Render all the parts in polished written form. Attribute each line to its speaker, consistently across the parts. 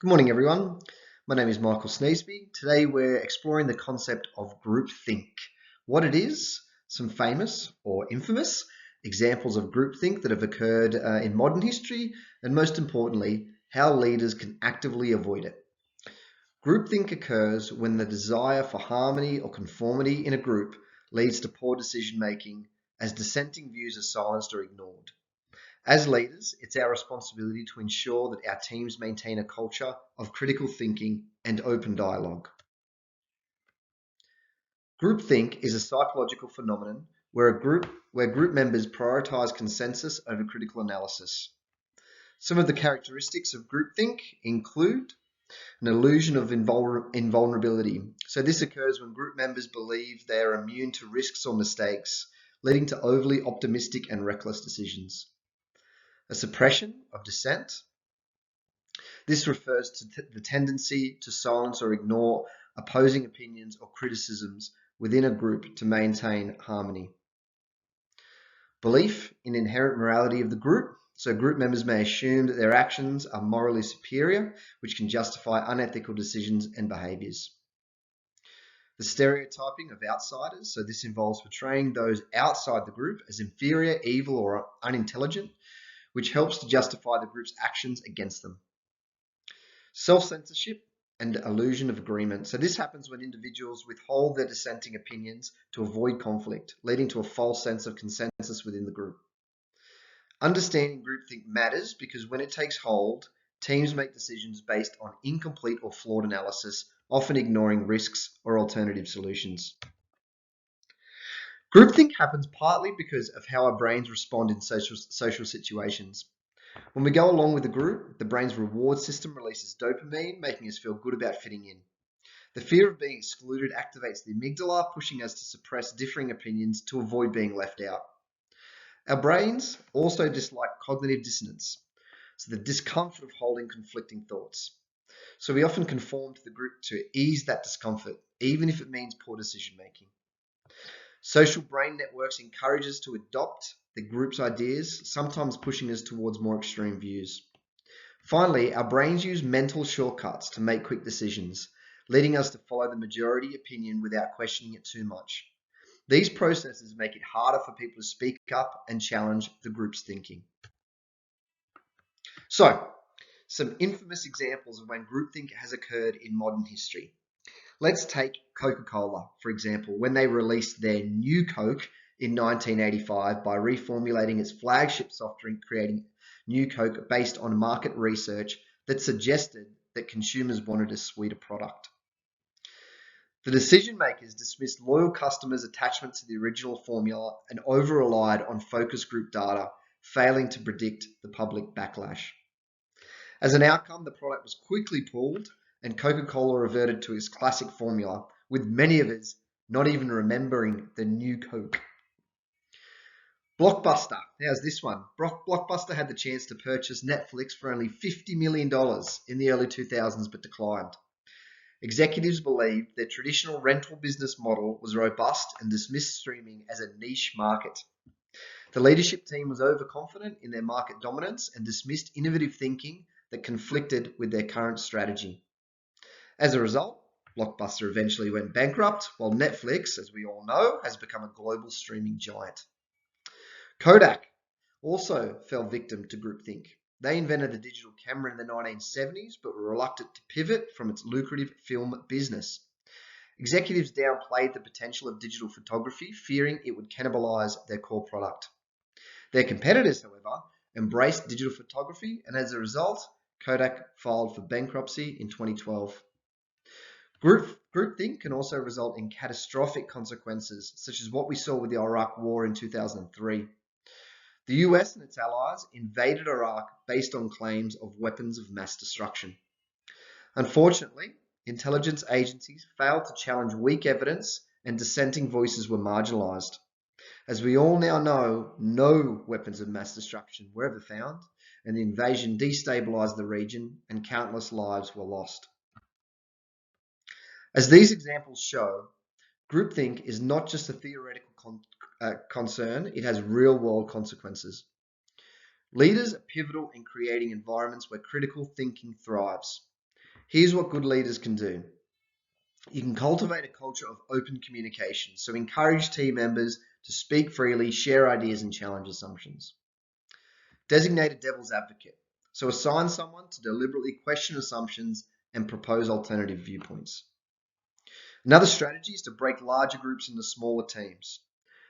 Speaker 1: Good morning, everyone. My name is Michael Sneesby. Today we're exploring the concept of groupthink, what it is, some famous or infamous examples of groupthink that have occurred in modern history, and most importantly, how leaders can actively avoid it. Groupthink occurs when the desire for harmony or conformity in a group leads to poor decision making, as dissenting views are silenced or ignored. As leaders, it's our responsibility to ensure that our teams maintain a culture of critical thinking and open dialogue. Groupthink is a psychological phenomenon where group members prioritize consensus over critical analysis. Some of the characteristics of groupthink include an illusion of invulnerability. So this occurs when group members believe they are immune to risks or mistakes, leading to overly optimistic and reckless decisions. A suppression of dissent. This refers to the tendency to silence or ignore opposing opinions or criticisms within a group to maintain harmony. Belief in inherent morality of the group. So group members may assume that their actions are morally superior, which can justify unethical decisions and behaviours. The stereotyping of outsiders. So this involves portraying those outside the group as inferior, evil, or unintelligent, which helps to justify the group's actions against them. Self-censorship and illusion of agreement. So this happens when individuals withhold their dissenting opinions to avoid conflict, leading to a false sense of consensus within the group. Understanding groupthink matters because when it takes hold, teams make decisions based on incomplete or flawed analysis, often ignoring risks or alternative solutions. Groupthink happens partly because of how our brains respond in social situations. When we go along with a group, the brain's reward system releases dopamine, making us feel good about fitting in. The fear of being excluded activates the amygdala, pushing us to suppress differing opinions to avoid being left out. Our brains also dislike cognitive dissonance, so the discomfort of holding conflicting thoughts. So we often conform to the group to ease that discomfort, even if it means poor decision making. Social brain networks encourage us to adopt the group's ideas, sometimes pushing us towards more extreme views. Finally, our brains use mental shortcuts to make quick decisions, leading us to follow the majority opinion without questioning it too much. These processes make it harder for people to speak up and challenge the group's thinking. So, some infamous examples of when groupthink has occurred in modern history. Let's take Coca-Cola, for example, when they released their new Coke in 1985 by reformulating its flagship soft drink, creating new Coke based on market research that suggested that consumers wanted a sweeter product. The decision makers dismissed loyal customers' attachment to the original formula and over-relied on focus group data, failing to predict the public backlash. As an outcome, the product was quickly pulled and Coca-Cola reverted to its classic formula, with many of us not even remembering the new Coke. Blockbuster. How's this one? Blockbuster had the chance to purchase Netflix for only $50 million in the early 2000s, but declined. Executives believed their traditional rental business model was robust and dismissed streaming as a niche market. The leadership team was overconfident in their market dominance and dismissed innovative thinking that conflicted with their current strategy. As a result, Blockbuster eventually went bankrupt, while Netflix, as we all know, has become a global streaming giant. Kodak also fell victim to groupthink. They invented the digital camera in the 1970s, but were reluctant to pivot from its lucrative film business. Executives downplayed the potential of digital photography, fearing it would cannibalize their core product. Their competitors, however, embraced digital photography, and as a result, Kodak filed for bankruptcy in 2012. Groupthink can also result in catastrophic consequences, such as what we saw with the Iraq War in 2003. The US and its allies invaded Iraq based on claims of weapons of mass destruction. Unfortunately, intelligence agencies failed to challenge weak evidence and dissenting voices were marginalized. As we all now know, no weapons of mass destruction were ever found, and the invasion destabilized the region and countless lives were lost. As these examples show, groupthink is not just a theoretical concern, it has real-world consequences. Leaders are pivotal in creating environments where critical thinking thrives. Here's what good leaders can do. You can cultivate a culture of open communication, so encourage team members to speak freely, share ideas, and challenge assumptions. Designate a devil's advocate, so assign someone to deliberately question assumptions and propose alternative viewpoints. Another strategy is to break larger groups into smaller teams.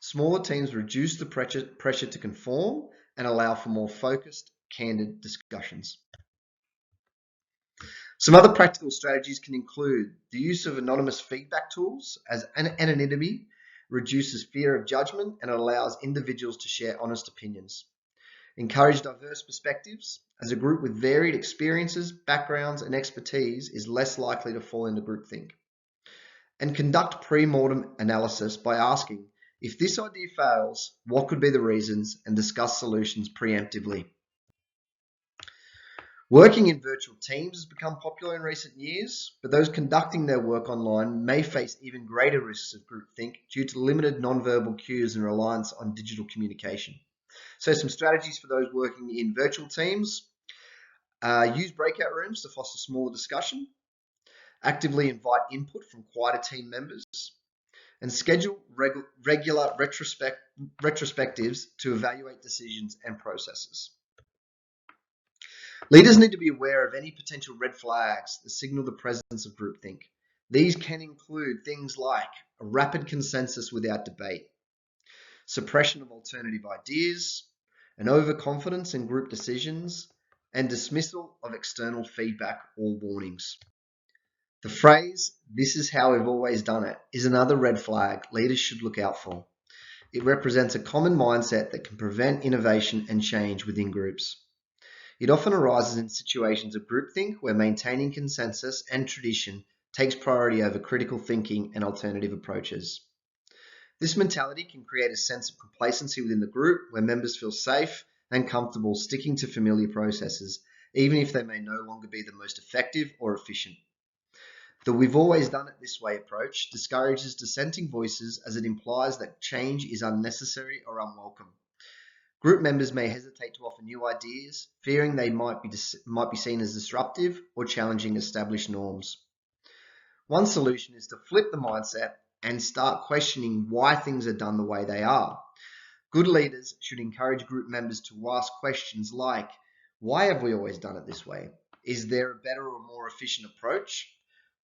Speaker 1: Smaller teams reduce the pressure to conform and allow for more focused, candid discussions. Some other practical strategies can include the use of anonymous feedback tools, as anonymity reduces fear of judgment and allows individuals to share honest opinions. Encourage diverse perspectives, as a group with varied experiences, backgrounds, and expertise is less likely to fall into groupthink. And conduct pre-mortem analysis by asking, if this idea fails, what could be the reasons, and discuss solutions preemptively. Working in virtual teams has become popular in recent years, but those conducting their work online may face even greater risks of groupthink due to limited nonverbal cues and reliance on digital communication. So some strategies for those working in virtual teams: use breakout rooms to foster smaller discussion, actively invite input from quieter team members, and schedule regular retrospectives to evaluate decisions and processes. Leaders need to be aware of any potential red flags that signal the presence of groupthink. These can include things like a rapid consensus without debate, suppression of alternative ideas, an overconfidence in group decisions, and dismissal of external feedback or warnings. The phrase, "this is how we've always done it," is another red flag leaders should look out for. It represents a common mindset that can prevent innovation and change within groups. It often arises in situations of groupthink where maintaining consensus and tradition takes priority over critical thinking and alternative approaches. This mentality can create a sense of complacency within the group where members feel safe and comfortable sticking to familiar processes, even if they may no longer be the most effective or efficient. The "we've always done it this way" approach discourages dissenting voices, as it implies that change is unnecessary or unwelcome. Group members may hesitate to offer new ideas, fearing they might be seen as disruptive or challenging established norms. One solution is to flip the mindset and start questioning why things are done the way they are. Good leaders should encourage group members to ask questions like, why have we always done it this way? Is there a better or more efficient approach?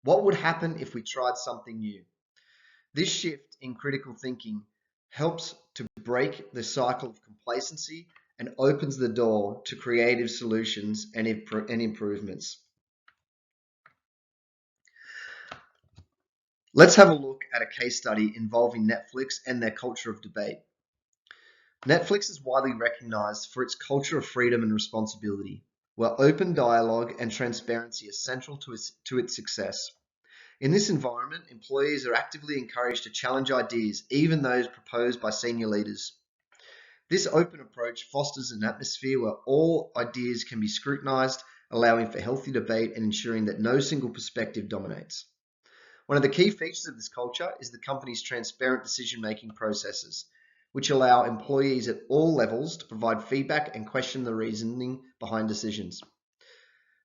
Speaker 1: What would happen if we tried something new? This shift in critical thinking helps to break the cycle of complacency and opens the door to creative solutions and improvements. Let's have a look at a case study involving Netflix and their culture of debate. Netflix is widely recognized for its culture of freedom and responsibility, where open dialogue and transparency are central to its success. In this environment, employees are actively encouraged to challenge ideas, even those proposed by senior leaders. This open approach fosters an atmosphere where all ideas can be scrutinized, allowing for healthy debate and ensuring that no single perspective dominates. One of the key features of this culture is the company's transparent decision-making processes, which allow employees at all levels to provide feedback and question the reasoning behind decisions.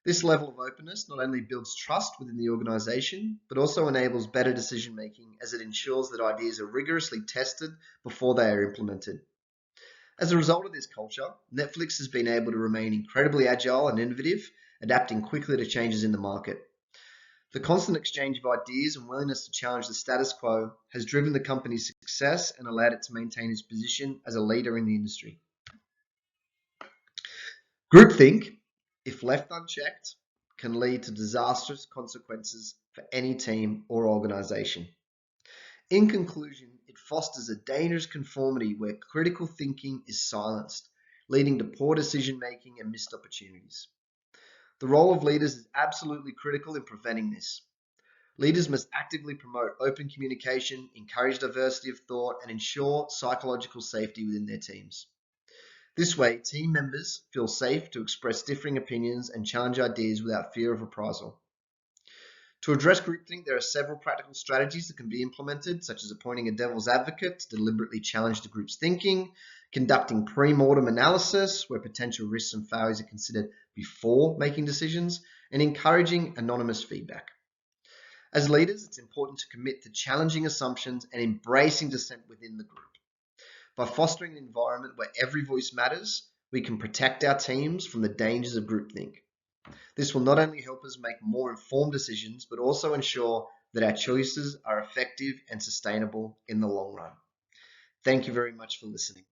Speaker 1: This level of openness not only builds trust within the organization, but also enables better decision-making, as it ensures that ideas are rigorously tested before they are implemented. As a result of this culture, Netflix has been able to remain incredibly agile and innovative, adapting quickly to changes in the market. The constant exchange of ideas and willingness to challenge the status quo has driven the company's success and allowed it to maintain its position as a leader in the industry. Groupthink, if left unchecked, can lead to disastrous consequences for any team or organization. In conclusion, it fosters a dangerous conformity where critical thinking is silenced, leading to poor decision-making and missed opportunities. The role of leaders is absolutely critical in preventing this. Leaders must actively promote open communication, encourage diversity of thought, and ensure psychological safety within their teams. This way, team members feel safe to express differing opinions and challenge ideas without fear of reprisal. To address groupthink, there are several practical strategies that can be implemented, such as appointing a devil's advocate to deliberately challenge the group's thinking, conducting pre-mortem analysis where potential risks and failures are considered before making decisions, and encouraging anonymous feedback. As leaders, it's important to commit to challenging assumptions and embracing dissent within the group. By fostering an environment where every voice matters, we can protect our teams from the dangers of groupthink. This will not only help us make more informed decisions, but also ensure that our choices are effective and sustainable in the long run. Thank you very much for listening.